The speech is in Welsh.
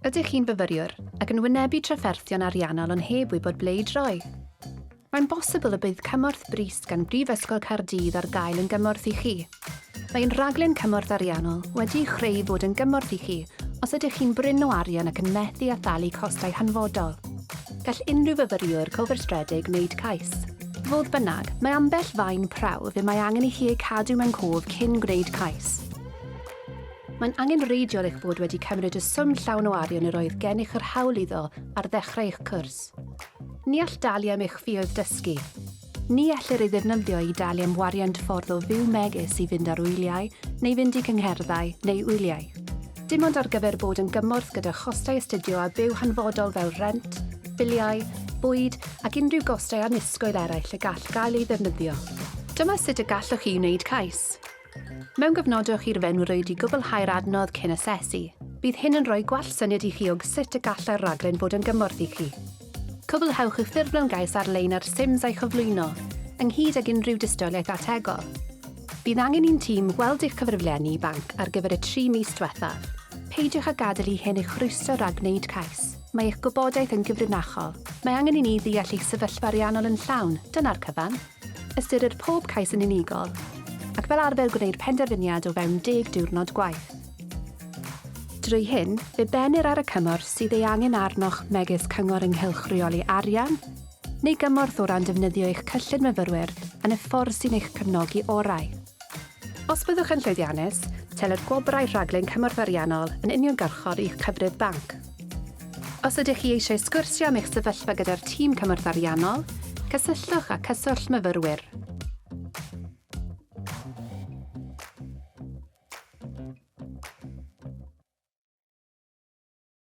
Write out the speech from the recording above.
Ydych chi'n fyfyriwr ac yn wynebu trafferthion ariannol ond heb wybod ble i droi? Mae'n bosibl y bydd cymorth brys gan Prifysgol Caerdydd ar gael yn gymorth i chi. Mae'n Rhaglen Cymorth Ariannol wedi'i chreu fod yn gymorth i chi os ydych chi'n brin o arian ac yn methu a thalu costau hanfodol. Gall unrhyw fyfyriwr cofrestredig wneud cais. Fodd bynnag, mae ambell faen prawf y mae angen i chi eu cadw mewn cof cyn gwneud cais. Mae'n angenreidiol eich bod wedi cymryd y swm llawn o arian yr oedd gennych yr hawl iddo ar ddechrau eich cwrs. Ni all dalu am eich ffïoedd dysgu. Ni ellir ei ddefnyddio i dalu am wariant ffordd o fyw megis i fynd ar wyliau, neu fynd i gyngherddau neu wyliau. Dim ond ar gyfer bod yn gymorth gyda chostau astudio a byw hanfodol fel rent, biliau, bwyd ac unrhyw gostau annisgwyl eraill y gall gael ei ddefnyddio. Dyma sut y gallwch chi wneud cais. Mewn gyfnodwch i'r fenwrwyd i gwblhau'r adnodd cyn asesu, bydd hyn yn rhoi gwall syniad i chi o sut y gallai'r rhaglen fod yn gymorth i chi. Cwblhewch eich ffurflen gais ar-lein ar syms a'i chyflwyno, ynghyd ag unrhyw dystiolaeth ategol. Bydd angen i'n tîm weld eich cyfriflenni banc ar gyfer y 3 mis diwethaf. Peidiwch â gadael i hyn eich rwystro rhag wneud cais. Mae eich gwybodaeth yn gyfrinachol. Mae angen i ni ddeall eich sefyllfa ariannol yn llawn, dyna'r cyfan. Ystyrir pob cais yn unigol, ac fel arfer gwneud penderfyniad o fewn 10 diwrnod gwaith. Drwy hyn, fe benir ar y cymorth sydd ei angen arnoch megis cyngor ynghylch rheoli arian, neu gymorth o ran defnyddio eich cyllid myfyrwyr yn y ffordd sy'n eich cefnogi orau. Os byddwch yn llwyddiannus, telir gwobrau Rhaglen Cymorth Ariannol yn uniongyrchol i'ch cyfrif banc. Os ydych chi eisiau sgwrsio am eich sefyllfa gyda'r tîm cymorth ariannol, cysylltwch â cyswllt myfyrwyr